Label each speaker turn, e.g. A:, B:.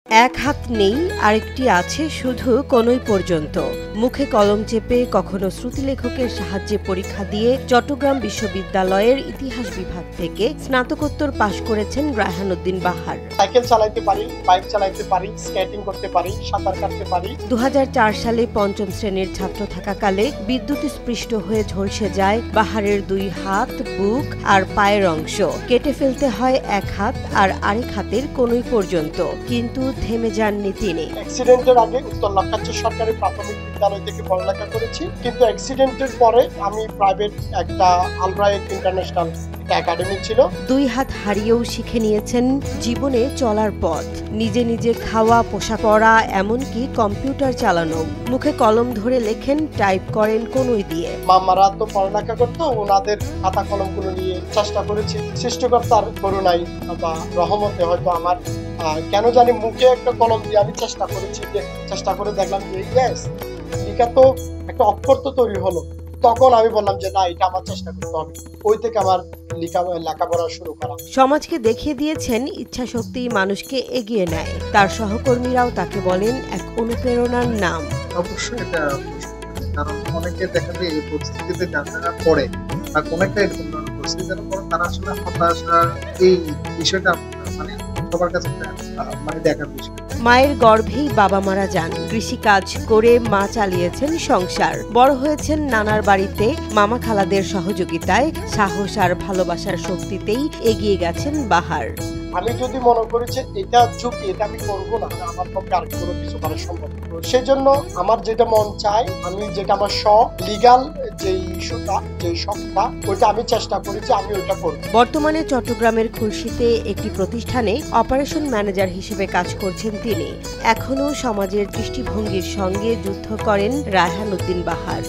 A: এক হাত নেই, আরেকটি আছে শুধু কনুই পর্যন্ত। মুখে কলম চেপে কখনো শ্রুতিলেখকের সাহায্যে পরীক্ষা দিয়ে চট্টগ্রাম বিশ্ববিদ্যালয়ের ইতিহাস বিভাগ থেকে স্নাতকোত্তর পাশ করেছেন রায়হান উদ্দিন বাহার।
B: সাইকেল চালাতে পারি, বাইক চালাতে পারি, স্কেটিং করতে পারি, সাঁতার কাটতে পারি।
A: 2004 সালে পঞ্চম শ্রেণীর ছাত্র থাকাকালে বিদ্যুৎ স্পৃষ্ট হয়ে ঝলসে যায় বাহারের দুই হাত, বুক আর পায়ের অংশ। কেটে ফেলতে হয় এক হাত আর আরেক হাতের কনুই পর্যন্ত, কিন্তু থেমে যাননি তিনি।
B: অ্যাক্সিডেন্টের আগে উত্তর লক্ষাচ্ছ সরকারি প্রাথমিক বিদ্যালয় থেকে পড়ালেখা করেছি, কিন্তু অ্যাক্সিডেন্টের পরে আমি প্রাইভেট একটা আলব্রাইট ইন্টারন্যাশনাল একাডেমি ছিল।
A: দুই হাত হারিয়েও শিখে নিয়েছেন জীবনে চলার পথ, নিজে নিজে খাওয়া, পোশাক পরা, এমনকি কম্পিউটার চালানো। মুখে কলম ধরে লেখেন, টাইপ করেন কনুই দিয়ে।
B: মামারা তো পড়ালেখা করতো, ওনাদের খাতা কলমগুলো নিয়ে চেষ্টা করেছি। সৃষ্টিকর্তার করুণায় বা রহমতে হয়তো আমার কেন জানি মুখে একটা কলম দিয়ে আমি চেষ্টা করেছি, যে চেষ্টা করে দেখলাম যে ইয়েস, লেখা তো একটা অক্ষর তো তৈরি হলো। তখন আমি বললাম যে না, এটা আমার চেষ্টা করতে হবে। ওই থেকে আমার লেখাপড়া শুরু করা।
A: সমাজকে দেখিয়ে দিয়েছেন ইচ্ছা শক্তি মানুষকে এগিয়ে নেয়। তার সহকর্মীরাও তাকে বলেন এক অনুপ্রেরণার নাম।
C: অবশ্যই এটা, কারণ অনেকে দেখা যায় এই পরিস্থিতিতে যারা পড়ে বা কোন একটা এরকম ধরনের পরিস্থিতিতে পড়ে, তারা আসলে হতাশার এই বিষয়টা মানে সবার কাছে মানে দেখার বিষয়।
A: মায়ের গর্ভেই বাবা মারা যান। কৃষিকাজ করে মা চালিয়েছেন সংসার। বড় হয়েছেন নানার বাড়িতে, মামা খালাদের সহযোগিতায়। সাহস আর ভালোবাসার শক্তিতেই এগিয়ে গেছেন বাহার।
B: আমি যদি মনে করি যে এটা ঝুঁকি, এটা আমি করবো না, আমার পক্ষে আর কোনো কিছু করা সম্ভব। সেই জন্য আমার যেটা মন চায়, আমি যেটা আমার শখ, লিগাল যে ইস্যুটা, যে শখটা, ওইটা আমি চেষ্টা করেছি, আমি ওইটা করব।
A: বর্তমানে চট্টগ্রামের খুলশীতে একটি প্রতিষ্ঠানে অপারেশন ম্যানেজার হিসেবে কাজ করছেন তিনি। এখনও সমাজের দৃষ্টিভঙ্গির সঙ্গে যুদ্ধ করেন রায়হান উদ্দিন বাহার।